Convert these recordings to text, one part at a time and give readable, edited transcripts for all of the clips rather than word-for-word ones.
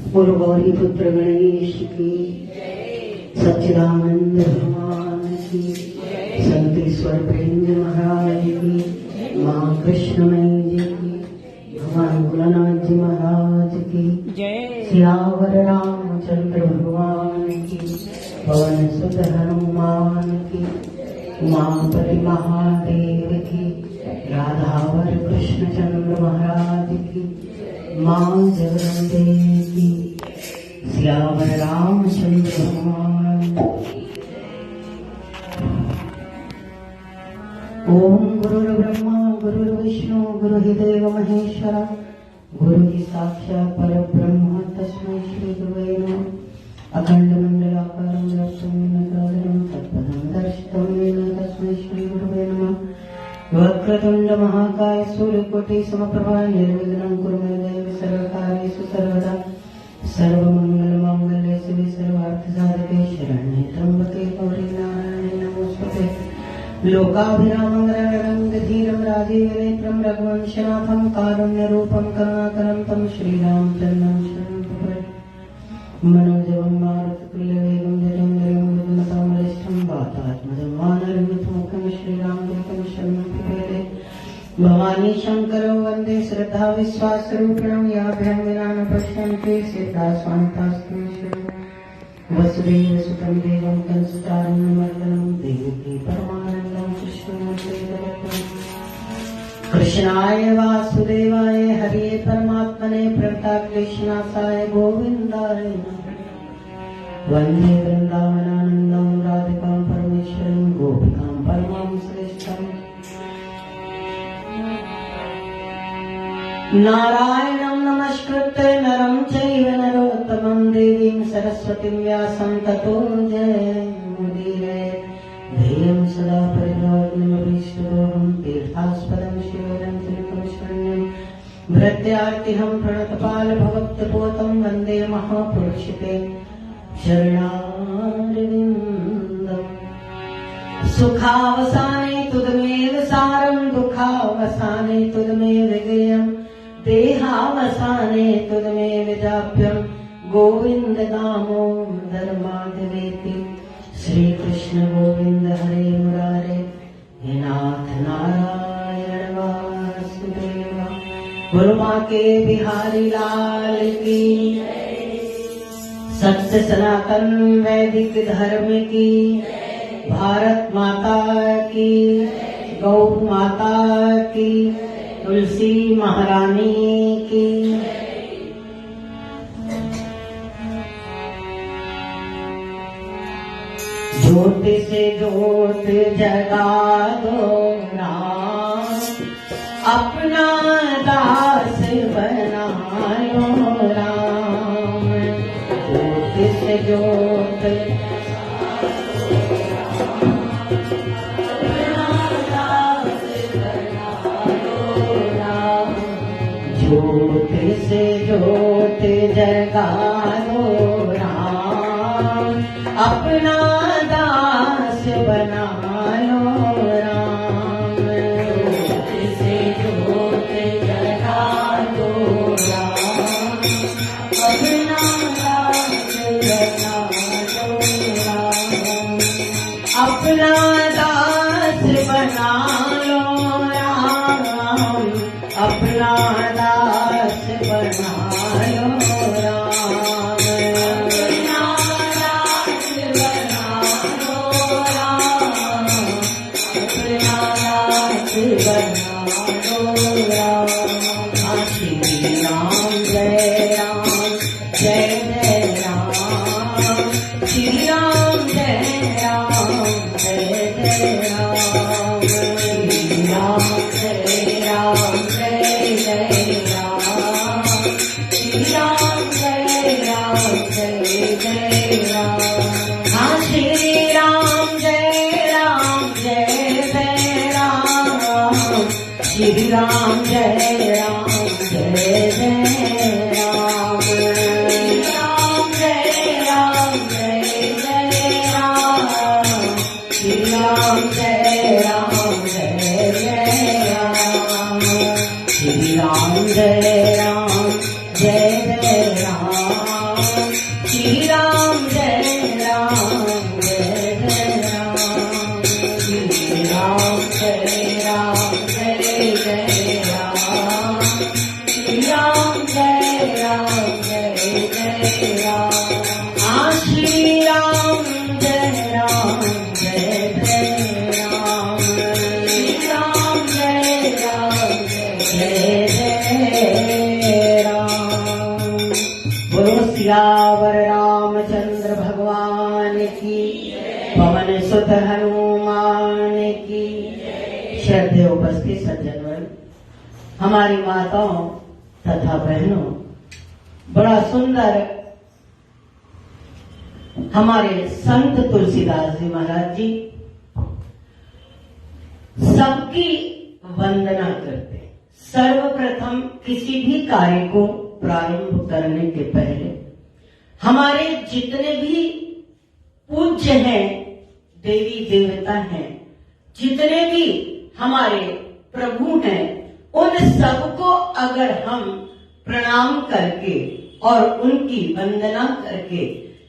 बोलो गौरी पुत्र गणेश की, सच्चिदानंद भगवान की, संतेश्वर प्रेम महाराज की, माँ कृष्णमयी जी की, भगवान भोलानाथ जी महाराज की, सियावर रामचंद्र भगवान की, पवन सुत हनुमान की, उमापति महादेव की, राधावर कृष्णचंद्र महाराज की, माँ जगदम्बे की, सियावर रामचंद्र भगवान। ओम गुरुर्ब्रह्मा गुरुर्विष्णु गुरुर्देव महेश्वरा, गुरु ही साक्षात् परब्रह्म तस्मै श्री गुरुवे नमः। अखंड मंडलाकारं व्याप्तं तत्पदं दर्शितं येन तस्मै श्री गुरुवे नमः। वक्रतुंड महाकाय सूर्यकोटि समप्रभा निर्विघ्नं कुरु मे देव सर्वकार्येषु सर्वदा। सर्वमंगलमांगल्ये शिवे सर्वार्थसाधके शरण्ये त्र्यंबके गौरी नारायणे नमोस्तुते। लोकाभिरामं रणरङ्गधीरं राजीवनेत्रं रघुवंशनाथं कारुण्यरूपं करुणाकरं तं श्रीरामचन्द्रं शरणं प्रपद्ये। मनोजवं मारुततुल्यवेगं जितेन्द्रियं बुद्धिमतां वरिष्ठं वातात्मजं वानरयूथमुखं श्रीरामदूतं शरणं प्रपद्ये। भवानी शंकरौ वन्दे श्रद्धा विश्वासरूपिणं याभ्यां विना न पश्यन्ति सिद्धा स्वान्तास्तु शरणं। वसुदेवसुतं देवं कंसचारुण्यमर्दनं देवकी परमानन्दं कृष्णं चैतन्यं। कृष्णाय वासुदेवाय हरे परमात्मने प्रणताक्लेशनाशाय गोविन्दाय नमः। वन्दे वृन्दावनानन्दं राधिकां परमेश्वरीं गोपिकां परमां श्रेष्ठम्। नारायणं नमस्कृत्य नरं चैव नरोत्तमं देवीं सरस्वतीं व्यासं ततो जयमुदीरये। ध्येयं सदा परिभ्राजनमभीष्टदोहं तीर्थास्पदं शिवरं त्रिपुरशरण्यं। भृत्यार्तिहं प्रणतपालभवक्तपोतं वन्दे महापुरुषते शरणारविन्दम्। सुखावसाने तुदमेव सारं दुःखावसाने तुदमेव गेयम्। देहावसाने तुदमेव जाप्यं गोविन्द दामोदर माधवेति। श्री कृष्ण गोविंद हरे मुरारे हे नाथ नारायण वासुदेवा। गुरु माँ के बिहारी लाल की, सत्य सनातन वैदिक धर्म की, भारत माता की, गौ माता की, तुलसी महारानी की। ज्योत से ज्योत जगा दो राम, अपना दास बना लो राम। ज्योत से ज्योत ज्योत से ज्योत जगा दो राम, अपना दास बना लो राम। ज्योत से ज्योत जगा दो राम, अपना दास बना लो राम। अपना दास बना लो राम, अपना दास बना लो राम। अपना दास बना लो राम, अपना दास बना लो राम। श्री राम जय राम जय जय राम। श्री राम जय राम जय जय राम। श्री राम जय राम जय जय राम। श्री राम जय राम जय जय राम। हाँ श्री राम जय राम जय जय राम। श्री राम जय राम जय जय राम। श्री राम जय राम जय जय राम। श्री राम जय राम जय जय राम। श्री राम जय राम जय जय राम। राम जय जय राम, श्री राम जय राम जय जय राम, श्री राम जय राम जय जय राम, श्री राम जय राम जय जय राम। बोलो सियावर रामचंद्र भगवान की, पवन सुत हनुमान की। श्रद्धेय उपस्थित सज्जनगण, हमारी माताओं तथा बहनों, बड़ा सुंदर हमारे संत तुलसीदास जी महाराज जी सबकी वंदना करते हैं। सर्वप्रथम किसी भी कार्य को प्रारंभ करने के पहले हमारे जितने भी पूज्य हैं, देवी देवता हैं, जितने भी हमारे प्रभु हैं, उन सबको अगर हम प्रणाम करके और उनकी वंदना करके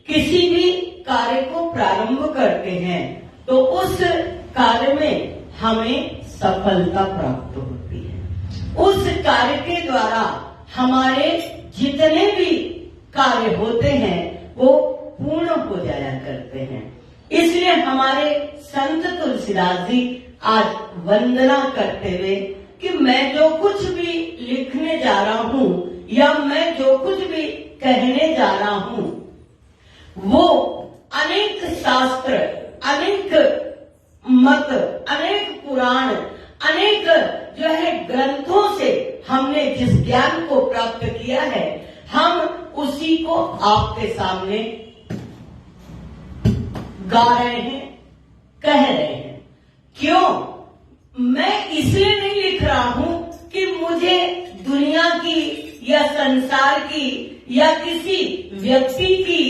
किसी भी कार्य को प्रारंभ करते हैं तो उस कार्य में हमें सफलता प्राप्त होती है। उस कार्य के द्वारा हमारे जितने भी कार्य होते हैं वो पूर्ण हो जाया करते हैं। इसलिए हमारे संत तुलसीदास जी आज वंदना करते हुए कि मैं जो कुछ भी लिखने जा रहा हूं या मैं जो कुछ भी कहने जा रहा हूं वो अनेक शास्त्र, अनेक मत, अनेक पुराण, अनेक जो है ग्रंथों से हमने जिस ज्ञान को प्राप्त किया है, हम उसी को आपके सामने गा रहे हैं, कह रहे हैं। क्यों? मैं इसलिए नहीं लिख रहा हूं कि मुझे दुनिया की या संसार की या किसी व्यक्ति की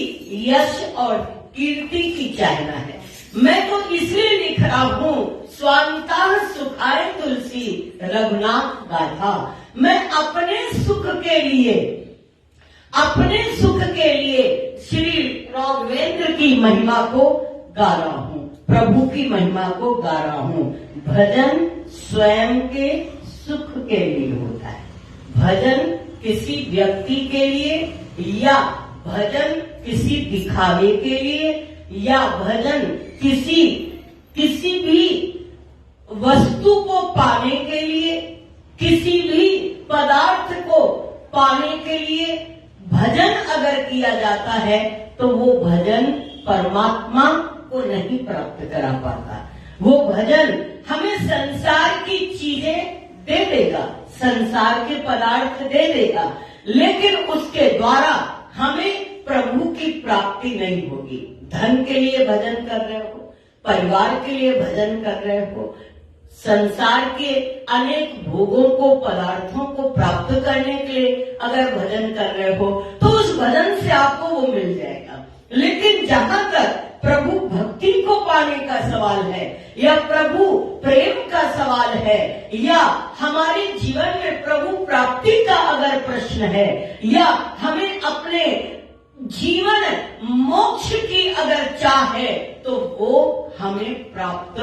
यश और कीर्ति की चाहना है। मैं तो इसलिए लिख रहा हूं, स्वांतः सुखाय तुलसी रघुनाथ गाथा। मैं अपने सुख के लिए, अपने सुख के लिए श्री राघवेंद्र की महिमा को गा रहा हूं, प्रभु की महिमा को गा रहा हूं। भजन स्वयं के सुख के लिए होता है। भजन किसी व्यक्ति के लिए या भजन किसी दिखावे के लिए या भजन किसी भी वस्तु को पाने के लिए, किसी भी पदार्थ को पाने के लिए भजन अगर किया जाता है तो वो भजन परमात्मा को नहीं प्राप्त करा पाता। वो भजन हमें संसार की चीजें दे देगा, संसार के पदार्थ दे देगा, लेकिन उसके द्वारा हमें प्रभु की प्राप्ति नहीं होगी। धन के लिए भजन कर रहे हो, परिवार के लिए भजन कर रहे हो, संसार के अनेक भोगों को, पदार्थों को प्राप्त करने के लिए अगर भजन कर रहे हो तो उस भजन से आपको वो मिल जाएगा। लेकिन जहां तक प्रभु भक्ति को पाने का सवाल है या प्रभु प्रेम का सवाल है या हमारे जीवन में प्रभु प्राप्ति का अगर प्रश्न है या हमें अपने जीवन मोक्ष की अगर चाह है तो वो हमें प्राप्त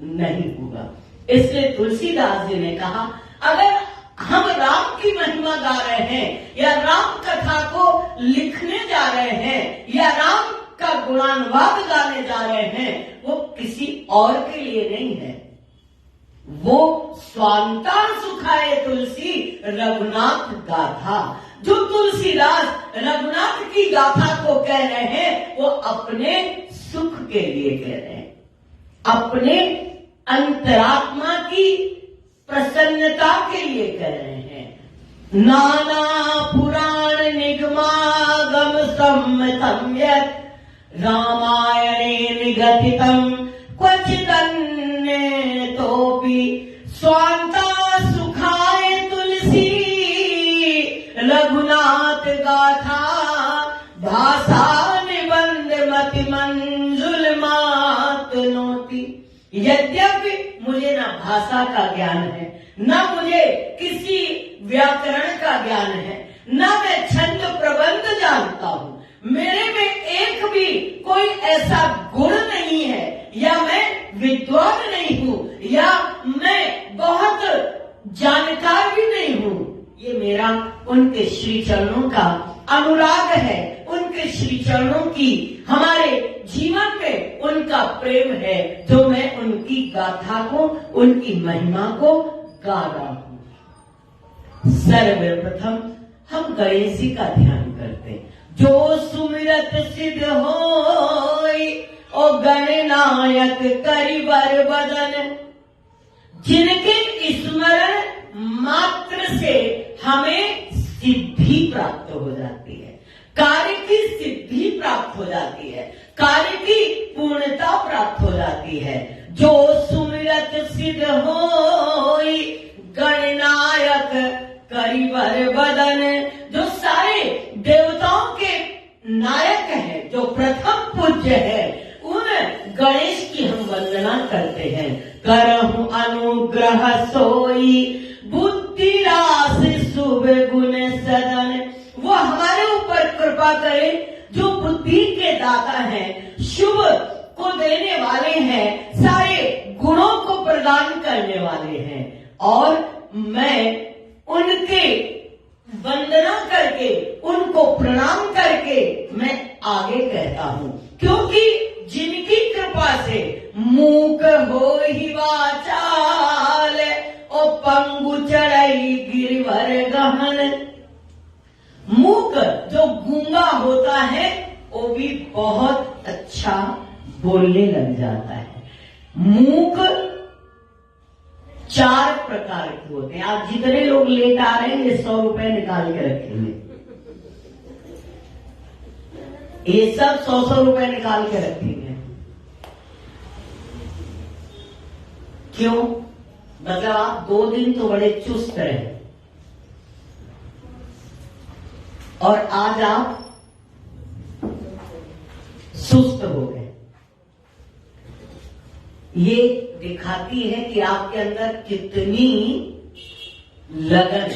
नहीं होगा। इसलिए तुलसीदास जी ने कहा, अगर हम राम की महिमा गा रहे हैं या राम कथा को लिखने जा रहे हैं या राम का गुणानुवाद गाने जा रहे हैं, वो किसी और के लिए नहीं है, वो स्वांता सुखाए तुलसी रघुनाथ गाथा। जो तुलसीदास रघुनाथ की गाथा को कह रहे हैं वो अपने सुख के लिए कह रहे हैं, अपने अंतरात्मा की प्रसन्नता के लिए कह रहे हैं। नाना पुराण निगमागम सम्मतम यत् रामायणे निगदितम क्वचिदन्ये तोपि स्वांता सुखाय तुलसी रघुनाथ गाथा भाषा निबंध मति मंजुल मातनोति। यद्यपि मुझे ना भाषा का ज्ञान है, ना मुझे किसी व्याकरण का ज्ञान है, ना मैं छंद प्रबंध जानता हूँ, मेरे में एक भी कोई ऐसा गुण नहीं है, या मैं विद्वान नहीं हूँ, या मैं जानकार भी नहीं हूं। ये मेरा उनके श्री चरणों का अनुराग है, उनके श्री चरणों की हमारे जीवन में उनका प्रेम है, जो मैं उनकी गाथा को, उनकी महिमा को गा रहा हूं। सर्वप्रथम हम गणेश जी का ध्यान करते हैं। जो सुमिरत सिद्ध होई ओ गणनायक करिबर बदन, जिनके स्मरण मात्र से हमें सिद्धि प्राप्त हो जाती है, कार्य की सिद्धि प्राप्त हो जाती है, कार्य की पूर्णता प्राप्त हो जाती है। जो सुमिरत सिद्ध होई गणनायक करिबर बदन, जो सारे देवताओं के नायक है, जो प्रथम पूज्य है, उन गणेश की हम वंदना करते हैं। करहु अनुग्रह सोई बुद्धि रास शुभ गुण सदन, वो हमारे ऊपर कृपा करे जो बुद्धि के दाता हैं, शुभ को देने वाले हैं, सारे गुणों को प्रदान करने वाले हैं। और मैं उनके वंदना करके, उनको प्रणाम करके मैं आगे कहता हूं, क्योंकि जिनकी कृपा से मूक हो ही वाचाल और पंगु चढ़ई गिरिवर गहन। मूक जो गूंगा होता है वो भी बहुत अच्छा बोलने लग जाता है। मूक 4 प्रकार के होते हैं। आप जितने लोग लेट आ रहे हैं ये 100 रुपए निकाल के रखेंगे, ये सब 100 रुपए निकाल के रखेंगे। क्यों? मतलब आप 2 दिन तो बड़े चुस्त रहे और आज आप सुस्त हो गए। ये दिखाती है कि आपके अंदर कितनी लगन,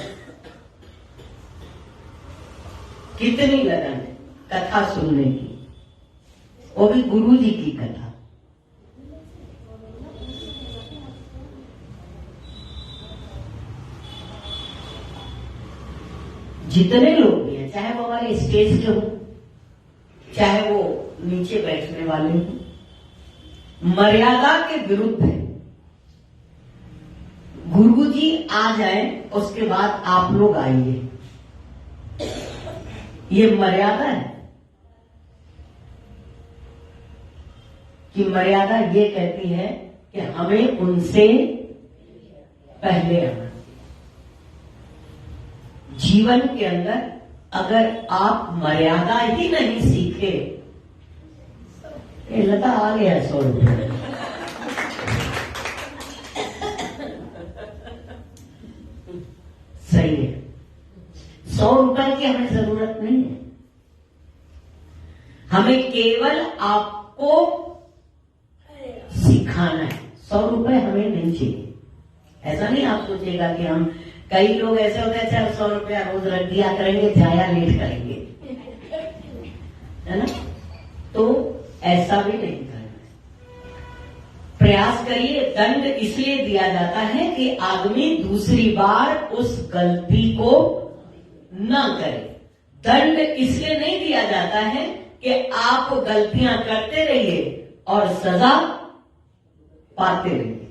कितनी लगन है कथा सुनने की, वो भी गुरु जी की कथा। जितने लोग भी हैं, चाहे वो हमारे स्टेज के हो, चाहे वो नीचे बैठने वाले हो, मर्यादा के विरुद्ध है। गुरुजी आ जाए उसके बाद आप लोग आइए, ये मर्यादा है कि मर्यादा ये कहती है कि हमें उनसे पहले आना। जीवन के अंदर अगर आप मर्यादा ही नहीं सीखे, ये लता आ गया 100 रुपये, सही है। 100 रुपए की हमें जरूरत नहीं है, हमें केवल आपको सिखाना है। 100 रुपए हमें नहीं चाहिए। ऐसा नहीं आप सोचेगा कि हम, कई लोग ऐसे होते हैं 100 रुपया रोज रख दिया करेंगे, जाया लेट करेंगे, है ना? तो ऐसा भी नहीं करना। प्रयास करिए। दंड इसलिए दिया जाता है कि आदमी दूसरी बार उस गलती को न करे। दंड इसलिए नहीं दिया जाता है कि आप गलतियां करते रहिए और सजा पाते रहिए,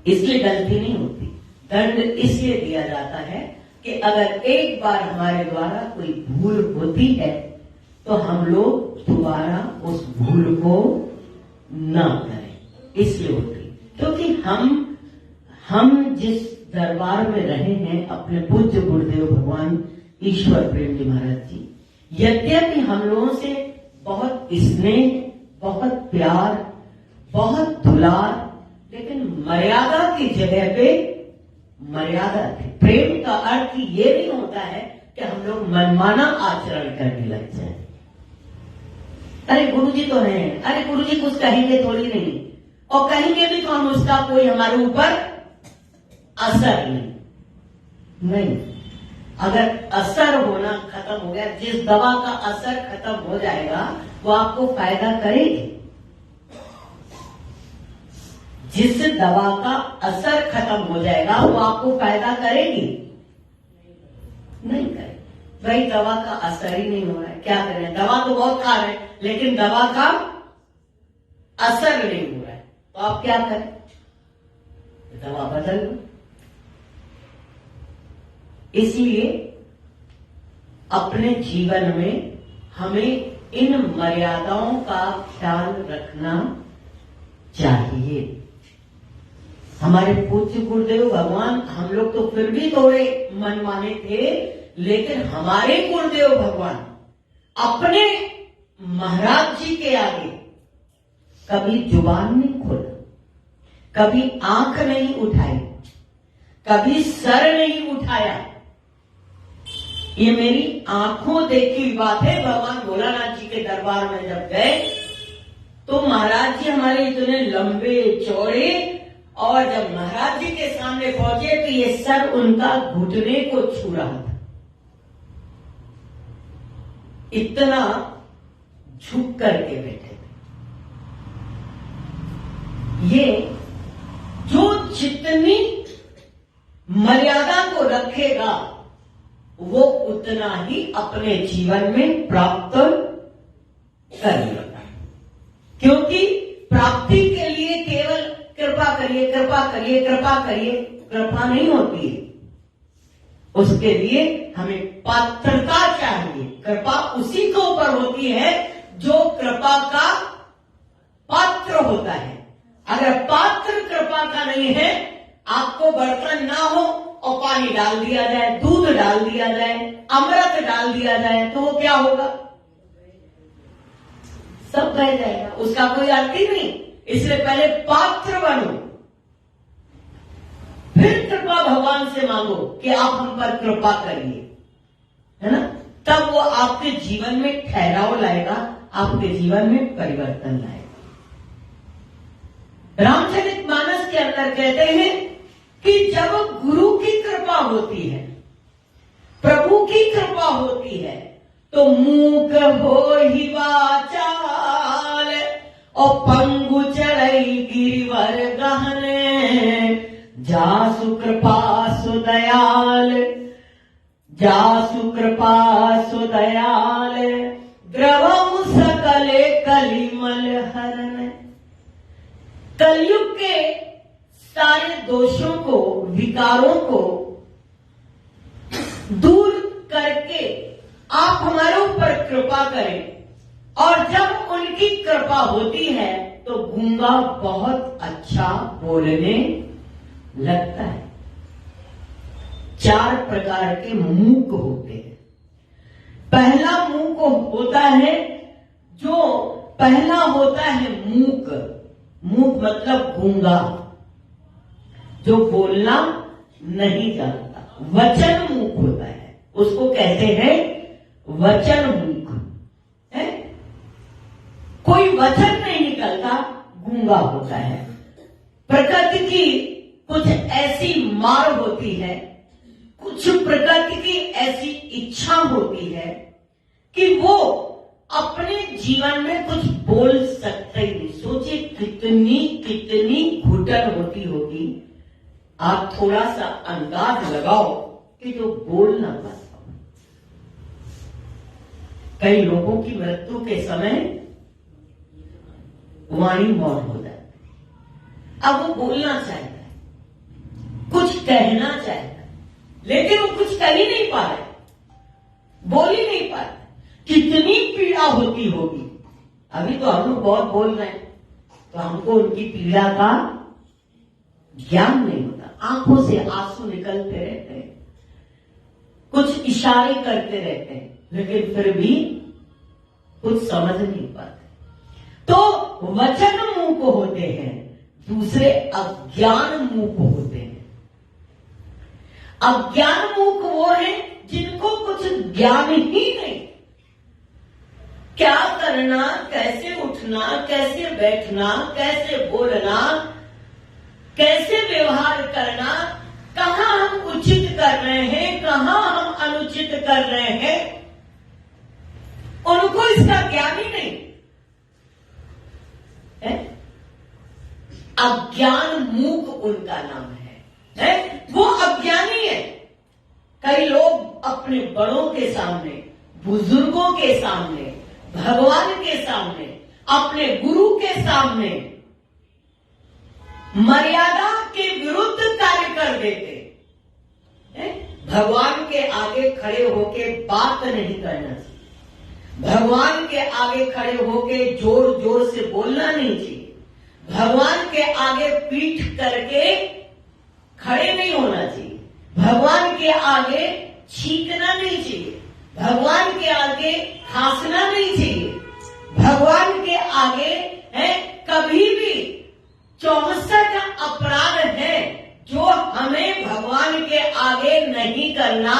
इसलिए गलती नहीं होती। दंड इसलिए दिया जाता है कि अगर एक बार हमारे द्वारा कोई भूल होती है तो हम लोग दोबारा उस भूल को न करें, इसलिए होती। क्योंकि हम जिस दरबार में रहे हैं अपने पूज्य गुरुदेव भगवान ईश्वर प्रेम जी महाराज जी, यद्यपि हम लोगों से बहुत स्नेह, बहुत प्यार, बहुत दुलार, लेकिन मर्यादा की जगह पे मर्यादा थी। प्रेम का अर्थ ये नहीं होता है कि हम लोग मनमाना आचरण करने लग जाए। अरे गुरुजी तो हैं, अरे गुरुजी कुछ कहेंगे थोड़ी नहीं, और कहेंगे भी तो हम उसका कोई हमारे ऊपर असर नहीं। अगर असर होना खत्म हो गया, जिस दवा का असर खत्म हो जाएगा वो आपको फायदा करेगी। जिस दवा का असर खत्म हो जाएगा वो आपको फायदा करेगी? नहीं करेगी। भाई दवा का असर ही नहीं हो रहा है, क्या करें? दवा तो बहुत खा रहे हैं लेकिन दवा का असर नहीं हो रहा है, तो आप क्या करें? दवा बदल लो। इसलिए अपने जीवन में हमें इन मर्यादाओं का ख्याल रखना चाहिए। हमारे पूज्य गुरुदेव भगवान, हम लोग तो फिर भी थोड़े मनमाने थे, लेकिन हमारे गुरुदेव भगवान अपने महाराज जी के आगे कभी जुबान नहीं खोला, कभी आंख नहीं उठाई, कभी सर नहीं उठाया। ये मेरी आंखों देखी हुई बात है। भगवान भोलानाथ जी के दरबार में जब गए तो महाराज जी हमारे इतने लंबे चौड़े, और जब महाराज जी के सामने पहुंचे तो ये सर उनका घुटने को छू रहा था, इतना झुक करके बैठे थे। ये जो जितनी मर्यादा को रखेगा वो उतना ही अपने जीवन में प्राप्त करेगा, क्योंकि प्राप्ति के लिए केवल कृपा करिए, कृपा करिए, कृपा करिए, कृपा नहीं होती है। उसके लिए हमें पात्रता चाहिए। कृपा उसी के ऊपर होती है जो कृपा का पात्र होता है। अगर पात्र कृपा का नहीं है, आपको बर्तन ना हो और पानी डाल दिया जाए, दूध डाल दिया जाए, अमृत डाल दिया जाए, तो वो क्या होगा? सब बह जाएगा, उसका कोई अर्थ ही नहीं। इसलिए पहले पात्र बनो, फिर कृपा भगवान से मांगो कि आप हम पर कृपा करिए, है ना? तब वो आपके जीवन में ठहराव लाएगा, आपके जीवन में परिवर्तन लाएगा। रामचरितमानस के अंदर कहते हैं कि जब गुरु की कृपा होती है, प्रभु की कृपा होती है, तो मूक हो ही वाचाल और पंगु चढ़ई गिरिवर गहने, जासु कृपा सुदयाल, जासु कृपा सुदयाल, द्रवम सकले कलिमल हरण। कलयुग के सारे दोषों को, विकारों को दूर करके आप हमारे ऊपर कृपा करें, और जब उनकी कृपा होती है तो गूंगा बहुत अच्छा बोलने लगता है। 4 प्रकार के मूक होते हैं। पहला मूक होता है मूक। मूक मतलब गूंगा, जो बोलना नहीं जानता। वचन मूक होता है, उसको कहते हैं वचन मूक है। कोई वचन नहीं निकलता, गूंगा होता है। प्रकृति की कुछ ऐसी मार होती है, कुछ प्रकृति की ऐसी इच्छा होती है कि वो अपने जीवन में कुछ बोल सकते ही नहीं। सोचिए कितनी कितनी घुटन होती होगी। आप थोड़ा सा अंदाज लगाओ कि जो बोल ना पाता। कई लोगों की मृत्यु के समय वाणी मौन हो जाती है। अब वो बोलना चाहता है, कुछ कहना चाहता है, लेकिन वो कुछ कर ही नहीं पा रहे, बोल ही नहीं पा रहे। कितनी पीड़ा होती होगी। अभी तो हम लोग बहुत बोल रहे हैं, तो हमको उनकी पीड़ा का ज्ञान नहीं होता। आंखों से आंसू निकलते रहते हैं, कुछ इशारे करते रहते हैं, लेकिन फिर भी कुछ समझ नहीं पाते। तो वचन मूक होते हैं, दूसरे अज्ञान मूक होते हैं। अज्ञान मूक वो है जिनको कुछ ज्ञान ही नहीं। क्या करना, कैसे उठना, कैसे बैठना, कैसे बोलना, कैसे व्यवहार करना, कहां हम उचित कर रहे हैं, कहां हम अनुचित कर रहे हैं, उनको इसका ज्ञान ही नहीं है। अज्ञान मूक उनका नाम है? वो अज्ञानी है। कई लोग अपने बड़ों के सामने, बुजुर्गों के सामने, भगवान के सामने, अपने गुरु के सामने मर्यादा के विरुद्ध कार्य कर देते हैं। भगवान के आगे खड़े होके बात नहीं करना चाहिए, भगवान के आगे खड़े होके जोर जोर से बोलना नहीं चाहिए, भगवान के आगे पीठ करके खड़े नहीं होना चाहिए, भगवान के आगे छींकना नहीं चाहिए, भगवान के आगे खांसना नहीं चाहिए, भगवान के आगे है कभी भी 64 अपराध है जो हमें भगवान के आगे नहीं करना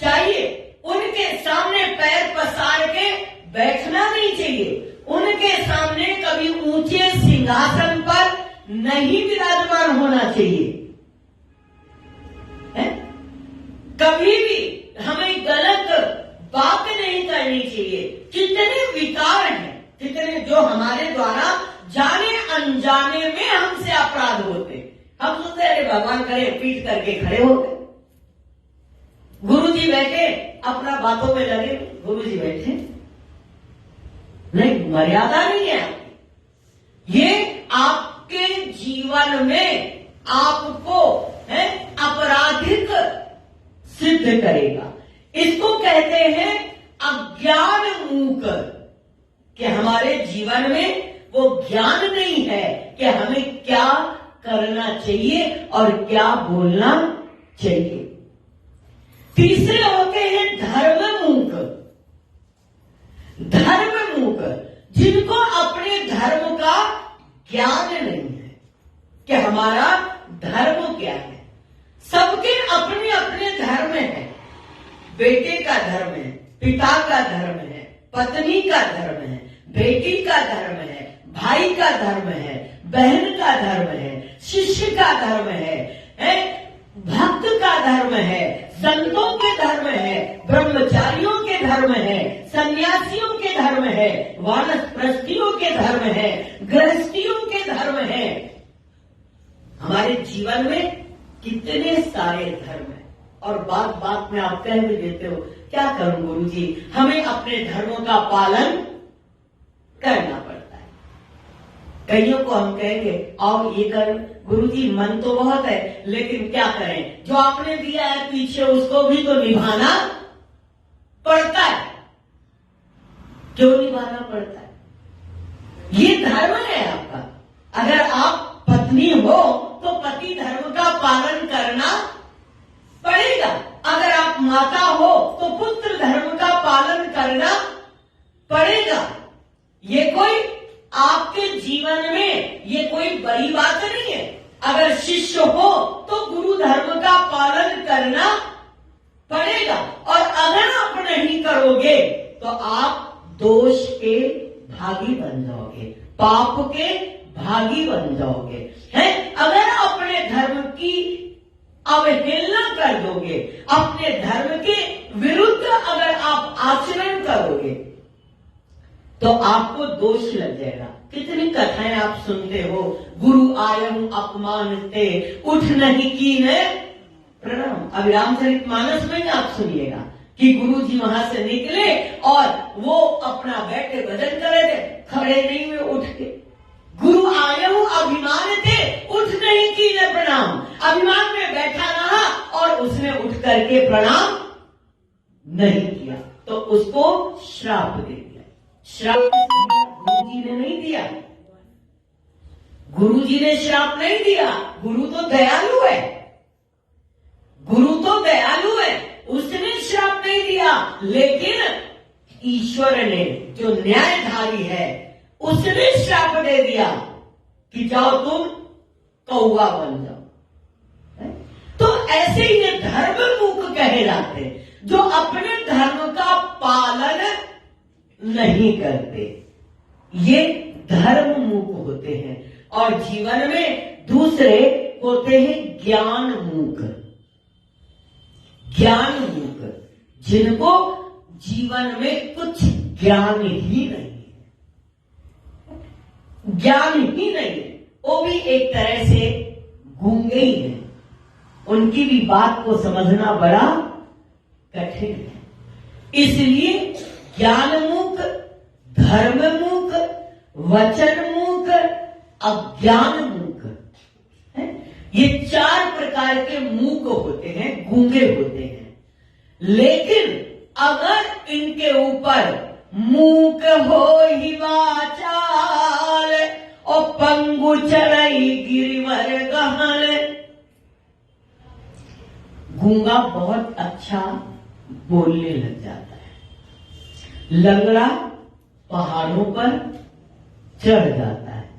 चाहिए। उनके सामने पैर पसार के बैठना नहीं चाहिए, उनके सामने कभी ऊंचे सिंहासन पर नहीं विराजमान होना चाहिए। कभी भी हमें गलत बात नहीं करनी चाहिए। कितने विकार हैं, कितने जो हमारे द्वारा जाने अनजाने में हमसे अपराध होते। हम सोचते अरे भगवान करे पीठ करके खड़े हो गए, गुरु जी बैठे अपना बातों में लगे, गुरु जी बैठे नहीं, मर्यादा नहीं है। ये आपके जीवन में आपको है अपराधिक सिद्ध करेगा। इसको कहते हैं अज्ञान मूक, कि हमारे जीवन में वो ज्ञान नहीं है कि हमें क्या करना चाहिए और क्या बोलना चाहिए। तीसरे होते हैं धर्म मूक। धर्म मूक, जिनको अपने धर्म का ज्ञान नहीं है कि हमारा धर्म क्या है। सबके अपने अपने धर्म है। बेटे का धर्म है, पिता का धर्म है, पत्नी का धर्म है, बेटी का धर्म है, भाई का धर्म है, बहन का धर्म है, शिष्य का धर्म है, भक्त का धर्म है, संतों के धर्म है, ब्रह्मचारियों के धर्म है, सन्यासियों के धर्म है, वानप्रस्थियों के धर्म है, गृहस्थियों के धर्म है। हमारे जीवन में कितने सारे धर्म हैं और बात बात में आप कह भी देते हो क्या करूं गुरु जी, हमें अपने धर्मों का पालन करना पड़ता है। कईयों को हम कहेंगे आओ ये कर, गुरु जी मन तो बहुत है लेकिन क्या करें, जो आपने दिया है पीछे उसको भी तो निभाना पड़ता है। क्यों निभाना पड़ता है? ये धर्म है आपका। अगर आप पत्नी हो तो पति धर्म का पालन करना पड़ेगा, अगर आप माता हो तो पुत्र धर्म का पालन करना पड़ेगा। ये कोई आपके जीवन में ये कोई बड़ी बात नहीं है। अगर शिष्य हो तो गुरु धर्म का पालन करना पड़ेगा, और अगर आप नहीं करोगे तो आप दोष के भागी बन जाओगे, पाप के भागी बन जाओगे। है अगर अपने धर्म की अवहेलना कर दोगे, अपने धर्म के विरुद्ध अगर आप आचरण करोगे तो आपको दोष लग जाएगा। कितनी कथाएं आप सुनते हो, गुरु आयम अपमानते उठ नहीं की ने प्रणाम। अभी रामचरितमानस में आप सुनिएगा कि गुरु जी वहां से निकले और वो अपना बैठे भजन कर रहे थे, खड़े नहीं हुए, उठ के। गुरु आयु अभिमान थे, उठ नहीं की ने प्रणाम। अभिमान में बैठा रहा और उसने उठ करके प्रणाम नहीं किया तो उसको श्राप दे दिया। श्राप गुरु जी ने नहीं दिया, गुरु जी ने श्राप नहीं दिया। गुरु तो दयालु है, गुरु तो दयालु है, उसने श्राप नहीं दिया। लेकिन ईश्वर ने जो न्यायधारी है उसने श्राप दे दिया कि जाओ तुम कौवा बन जाओ। तो ऐसे ये धर्म मुख कहे जाते जो अपने धर्म का पालन नहीं करते, ये धर्म मुख होते हैं। और जीवन में दूसरे होते हैं ज्ञान मुख। ज्ञान मुख, जिनको जीवन में कुछ ज्ञान ही नहीं, ज्ञान ही नहीं है। वो भी एक तरह से गूंगे ही हैं। उनकी भी बात को समझना बड़ा कठिन है। इसलिए ज्ञानमुख, धर्ममुख, वचनमुख, अज्ञानमुख है, ये 4 प्रकार के मूक होते हैं, गूंगे होते हैं। लेकिन अगर इनके ऊपर मूक हो ही वाचाल और पंगु चढ़ई गिरिवर गहन, गूंगा बहुत अच्छा बोलने लग जाता है, लंगड़ा पहाड़ों पर चढ़ जाता है।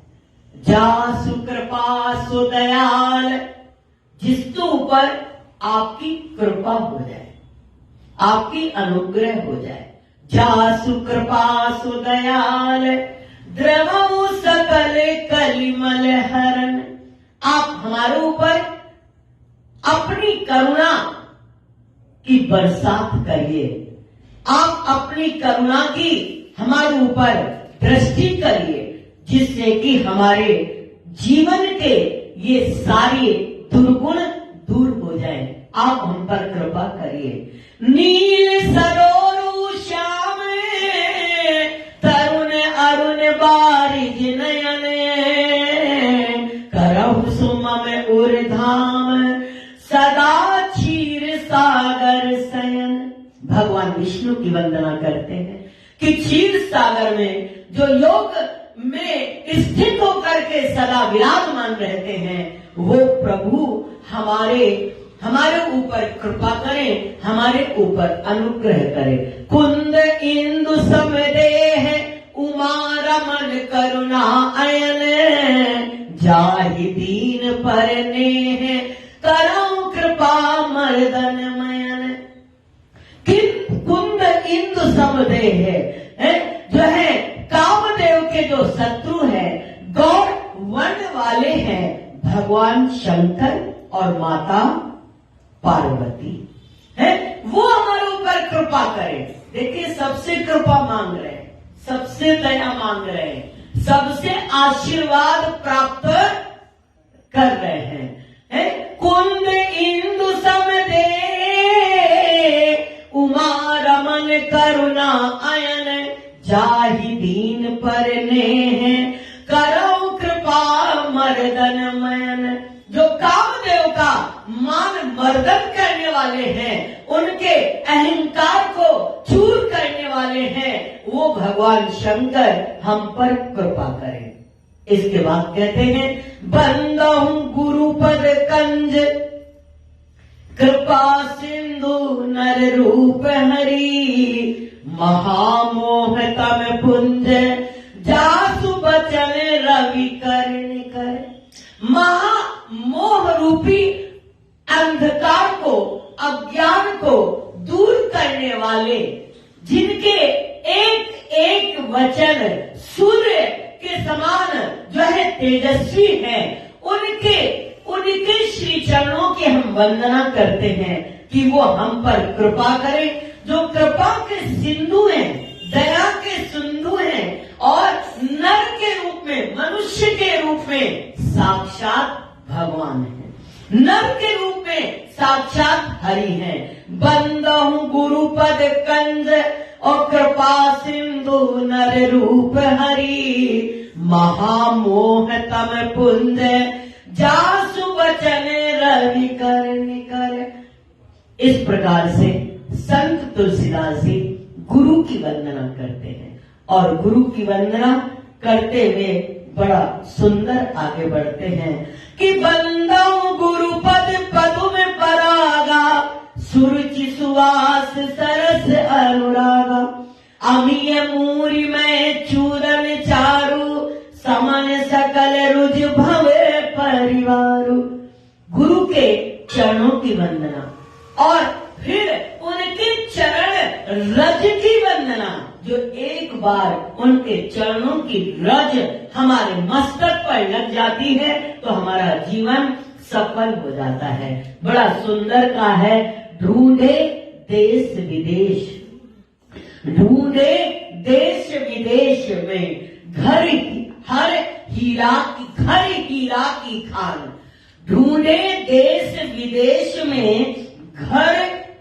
जा सुकृपा सुदयाल, जिसके ऊपर आपकी कृपा हो जाए, आपकी अनुग्रह हो जाए। जा सुकृपा सुदयाल द्रवऊ सकल कलिमल हरण, आप हमारे ऊपर अपनी करुणा की बरसात करिए, आप अपनी करुणा की हमारे ऊपर दृष्टि करिए, जिससे कि हमारे जीवन के ये सारे दुर्गुण दूर हो जाए। आप हम पर कृपा करिए। नील सरोरु श्याम तरुण अरुण बारिज नयन, करहु सुमम उर्धाम सदा क्षीर सागर शयन। भगवान विष्णु की वंदना करते हैं कि क्षीर सागर में जो योग में स्थित होकर के सदा विराजमान रहते हैं, वो प्रभु हमारे ऊपर कृपा करें, हमारे ऊपर अनुग्रह करें। कुंद इंदु समदेह उमा रमन करुणा अयन, जाहि दीन पर नेह करौ कृपा मर्दन मयन। कुंद इंदु समदेह है, जो है कामदेव के जो शत्रु है, गौर वर्ण वाले हैं, भगवान शंकर और माता पार्वती है, वो हमारे ऊपर कृपा करें। देखिए, सबसे कृपा मांग रहे हैं, सबसे दया मांग रहे हैं, सबसे आशीर्वाद प्राप्त कर रहे हैं। कुंद इंदु समदे उमा रमन करुणा अयन, जाहि दीन पर नेह करौ कृपा मर्दन मयन। जो कामदेव का मान मर्दन करने वाले हैं, उनके अहंकार को चूर करने वाले हैं, वो भगवान शंकर हम पर कृपा करें। इसके बाद कहते हैं, बंदहु गुरुपद कंज कृपा सिंधु नर रूप हरि, महामोह तम पुंज जासु बचन रवि कर्ण कर। महामोह रूपी अंधकार को, अज्ञान को दूर करने वाले, जिनके एक एक वचन सूर्य के समान जो है तेजस्वी है, उनके श्री चरणों की हम वंदना करते हैं कि वो हम पर कृपा करें। जो कृपा के सिंधु हैं, दया के सिंधु हैं, और नर के रूप में, मनुष्य के रूप में साक्षात भगवान है, नर के रूप में साक्षात हरि हैं। बंदहु गुरुपद कंज और कृपा सिंधु नर रूप हरि, महामोह तम पुंज जासु वचन रवि कर्ण कर। इस प्रकार से संत तुलसीदास जी गुरु की वंदना करते हैं, और गुरु की वंदना करते हुए बड़ा सुंदर आगे बढ़ते हैं कि बंदौ गुरुपद पदुम परागा, सुरुचि सुवास सरस अनुरागा, अमीय मूरी में चूरन चारु, समन सकल रुज भवे परिवारु। गुरु के चरणों की वंदना और फिर उनके चरण रज की वंदना। जो एक बार उनके चरणों की रज हमारे मस्तक पर लग जाती है तो हमारा जीवन सफल हो जाता है। बड़ा सुंदर का है, ढूंढे देश विदेश, ढूंढे देश विदेश में घर हर हीरा की घर हीरा की खान, ढूंढे देश विदेश में घर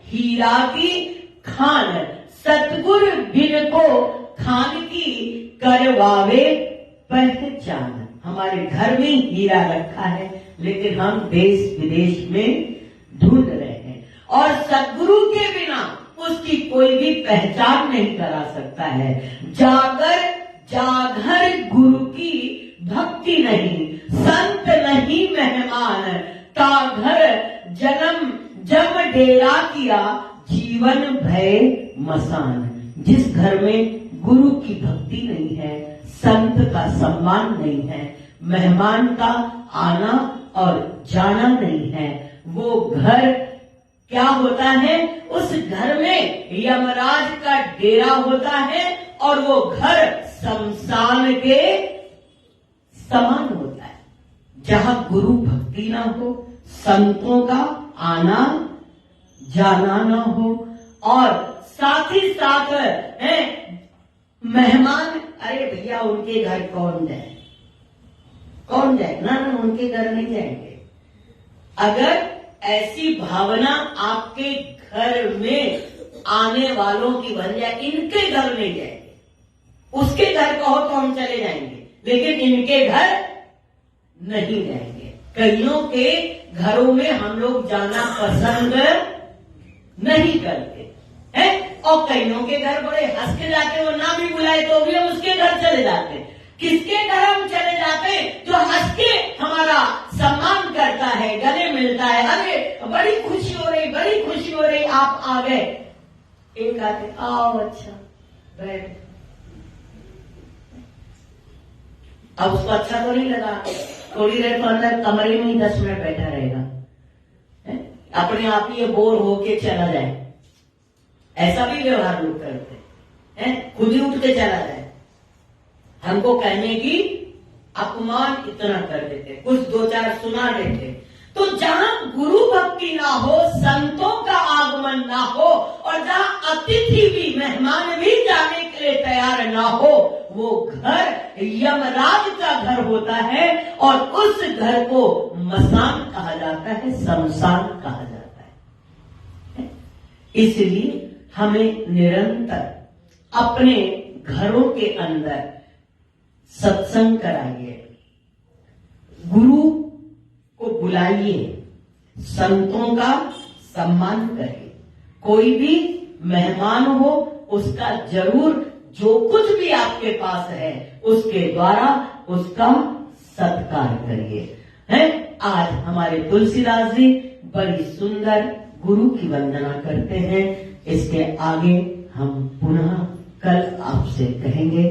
हीरा की खान, सतगुर बिन को खान की करवावे पहचान। हमारे घर में हीरा रखा है, लेकिन हम देश विदेश में ढूंढ रहे हैं, और सतगुरु के बिना उसकी कोई भी पहचान नहीं करा सकता है। जागर गुरु की भक्ति नहीं, संत नहीं मेहमान, ताघर जन्म जब डेरा किया, जीवन भय मसान। जिस घर में गुरु की भक्ति नहीं है, संत का सम्मान नहीं है, मेहमान का आना और जाना नहीं है, वो घर क्या होता है? उस घर में यमराज का डेरा होता है, और वो घर शमशान के समान होता है। जहां गुरु भक्ति ना हो, संतों का आना जाना ना हो, और साथ ही साथ है मेहमान, अरे भैया उनके घर कौन जाए, कौन जाए? ना उनके घर नहीं जाएंगे। अगर ऐसी भावना आपके घर में आने वालों की बन जाए, इनके घर नहीं जाएंगे, उसके घर कहो तो हम चले जाएंगे, लेकिन इनके घर नहीं जाएंगे। कईयों के घरों में हम लोग जाना पसंद नहीं करते हैं, और कईयों के घर बड़े हंस के जाते, वो ना भी बुलाए तो भी हम उसके घर चले जाते। किसके घर हम चले जाते? जो हंस के हमारा सम्मान करता है, गले मिलता है, अरे बड़ी खुशी हो रही, बड़ी खुशी हो रही, आप आ गए। एक आते, आओ अच्छा बैठ। अब उसको अच्छा तो नहीं लगा, थोड़ी देर तो अंदर कमरे में ही 10 मिनट बैठा रहेगा, अपने आप ही ये बोर होके चला जाए। ऐसा भी व्यवहार लोग करते हैं, खुद ही उठ के चला जाए। हमको कहने की अपमान इतना कर देते, कुछ 2-4 सुना देते। तो जहां गुरु भक्ति ना हो, संतों का आगमन ना हो, और जहां अतिथि भी, मेहमान भी जाने के लिए तैयार ना हो, वो घर यमराज का घर होता है, और उस घर को मसान कहा जाता है, शमशान कहा जाता है। इसलिए हमें निरंतर अपने घरों के अंदर सत्संग कराइए, गुरु को बुलाइए, संतों का सम्मान करिए। कोई भी मेहमान हो, उसका जरूर जो कुछ भी आपके पास है, उसके द्वारा उसका सत्कार करिए। है आज हमारे तुलसीदास जी बड़ी सुंदर गुरु की वंदना करते हैं। इसके आगे हम पुनः कल आपसे कहेंगे।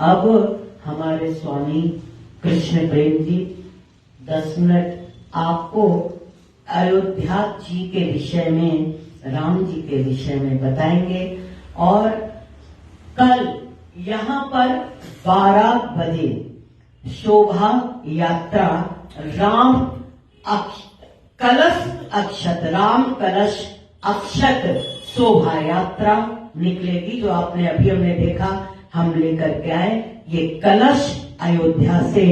अब हमारे स्वामी कृष्ण प्रेम जी 10 मिनट आपको अयोध्या जी के विषय में, राम जी के विषय में बताएंगे, और कल यहाँ पर 12 बजे शोभा यात्रा राम कलश अक्षत, राम कलश अक्षत शोभा यात्रा निकलेगी, जो आपने अभी हमने देखा, हम लेकर के आए। ये कलश अयोध्या से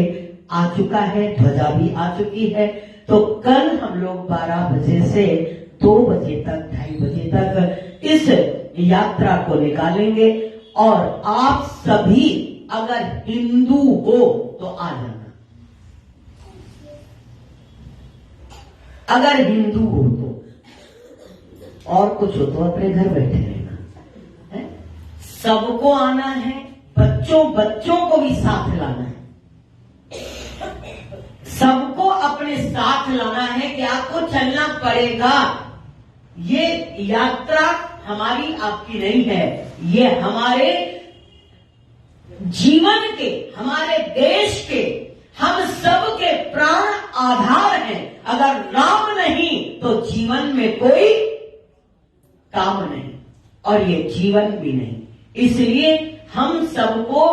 आ चुका है, ध्वजा भी आ चुकी है। तो कल हम लोग 12 बजे से 2 बजे तक, 2:30 बजे तक इस यात्रा को निकालेंगे, और आप सभी अगर हिंदू हो तो आ जाना। अगर हिंदू हो तो, और कुछ हो तो अपने घर बैठे रहना है। सबको आना है, बच्चों को भी साथ लाना है, सबको अपने साथ लाना है कि आपको चलना पड़ेगा। ये यात्रा हमारी आपकी नहीं है, ये हमारे जीवन के, हमारे देश के, हम सब के प्राण आधार हैं। अगर राम नहीं तो जीवन में कोई काम नहीं, और ये जीवन भी नहीं। इसलिए हम सबको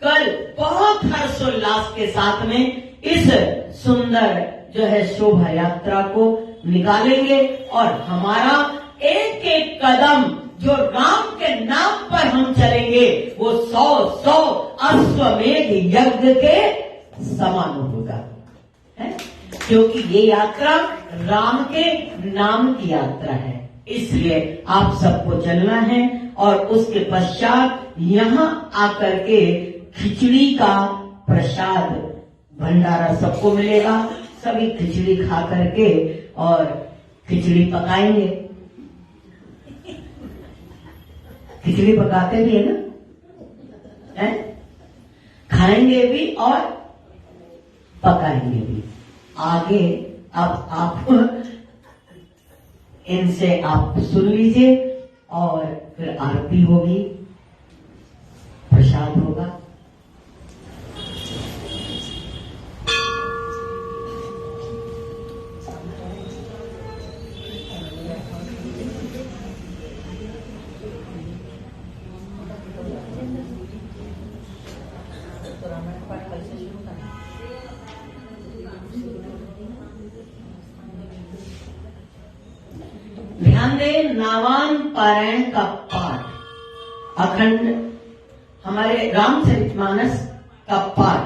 कल बहुत हर्षोल्लास के साथ में इस सुंदर जो है शोभा यात्रा को निकालेंगे, और हमारा एक एक कदम जो राम के नाम पर हम चलेंगे वो 100 अश्वमेध यज्ञ के समान होगा, है? क्योंकि ये यात्रा राम के नाम की यात्रा है, इसलिए आप सबको चलना है। और उसके पश्चात यहाँ आकर के खिचड़ी का प्रसाद भंडारा सबको मिलेगा। सभी खिचड़ी खा करके और खिचड़ी पकाएंगे। खिचड़ी पकाते भी है ना, है? खाएंगे भी और पकाएंगे भी। आगे अब आप इनसे आप सुन लीजिए और फिर आरती होगी, प्रसाद होगा। ध्यान दें, नावान पारायण का पाठ अखंड हमारे रामचरितमानस का पाठ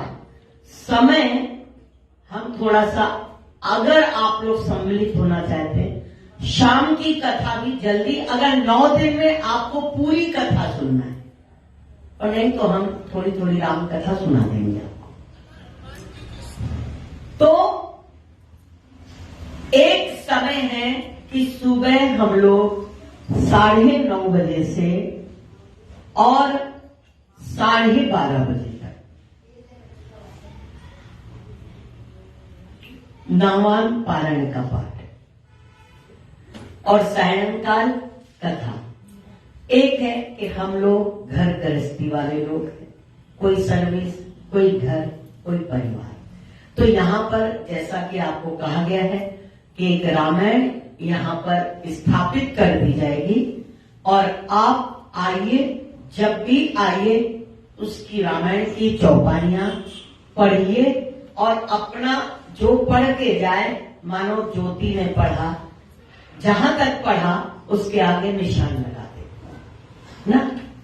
समय हम थोड़ा सा, अगर आप लोग सम्मिलित होना चाहते हैं, शाम की कथा भी जल्दी, अगर 9 दिन में आपको पूरी कथा सुनना है, और नहीं तो हम थोड़ी थोड़ी राम कथा सुना देंगे आपको। तो एक समय है कि सुबह हम लोग 9:30 बजे से और 12:30 बजे तक नावान पारायण का पाठ और सायंकाल कथा। एक है कि हम लोग घर गृहस्थी वाले लोग हैं, कोई सर्विस, कोई घर, कोई परिवार, तो यहाँ पर जैसा कि आपको कहा गया है कि एक रामायण यहाँ पर स्थापित कर दी जाएगी और आप आइए, जब भी आइए उसकी रामायण की चौपाइयां पढ़िए और अपना जो पढ़ के जाए, मानो ज्योति ने पढ़ा, जहां तक पढ़ा उसके आगे निशान लगा दे ना,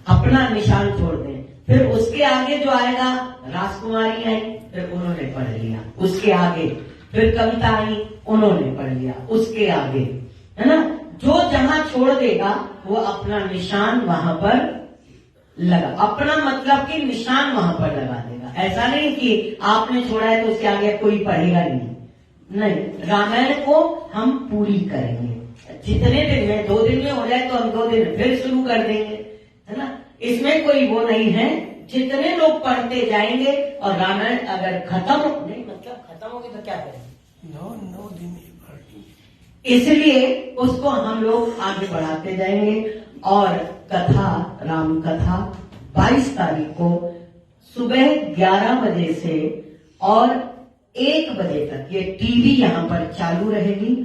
अपना निशान छोड़ दें। फिर उसके आगे जो आएगा, राजकुमारी आई, फिर उन्होंने पढ़ लिया, उसके आगे फिर कविता आई, उन्होंने पढ़ लिया, उसके आगे, है ना। जो जहां छोड़ देगा वो अपना निशान वहां पर लगा, अपना मतलब कि निशान वहां पर लगा देगा। ऐसा नहीं कि आपने छोड़ा है तो उसके आगे कोई पढ़ेगा नहीं। रामायण को हम पूरी करेंगे, जितने दिन में, 2 दिन में हो जाए तो हम 2 दिन फिर शुरू कर देंगे, है ना। इसमें कोई वो नहीं है, जितने लोग पढ़ते जाएंगे। और रामायण अगर खत्म नहीं, मतलब खत्म होगी तो क्या करें, 9 दिन की पार्टी, इसलिए उसको हम लोग आगे बढ़ाते जाएंगे। और कथा, राम कथा 22 तारीख को सुबह 11 बजे से और 1 बजे तक ये टीवी यहाँ पर चालू रहेगी।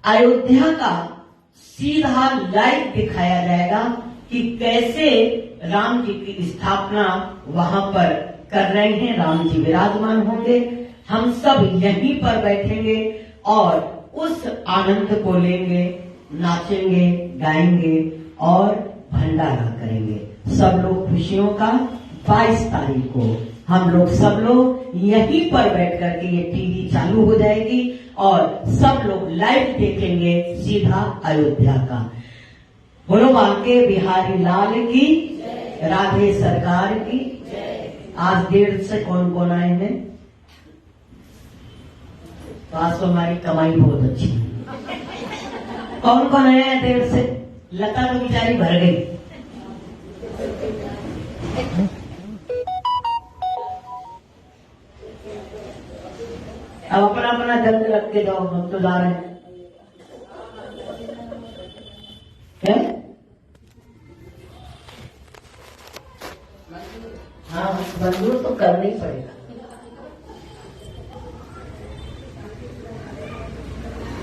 अयोध्या का सीधा लाइव दिखाया जाएगा कि कैसे राम जी की स्थापना वहां पर कर रहे हैं, राम जी विराजमान होंगे। हम सब यहीं पर बैठेंगे और उस आनंद को लेंगे, नाचेंगे, गाएंगे और भंडारा करेंगे। सब लोग खुशियों का 22 तारीख को हम लोग सब लोग यहीं पर बैठ करके, ये टीवी चालू हो जाएगी और सब लोग लाइव देखेंगे सीधा अयोध्या का। बोलो बांके बिहारी लाल की, राधे सरकार की। आज 1:30 से कौन कौन आए हैं? तो आज तो हमारी कमाई बहुत अच्छी है। कौन कौन आए हैं 1:30 से? लता तो बेचारी भर गई। अब अपना अपना जल्द रख के जाओ, हम तो जा रहे हैं। हाँ, मंजूर तो करना ही पड़ेगा।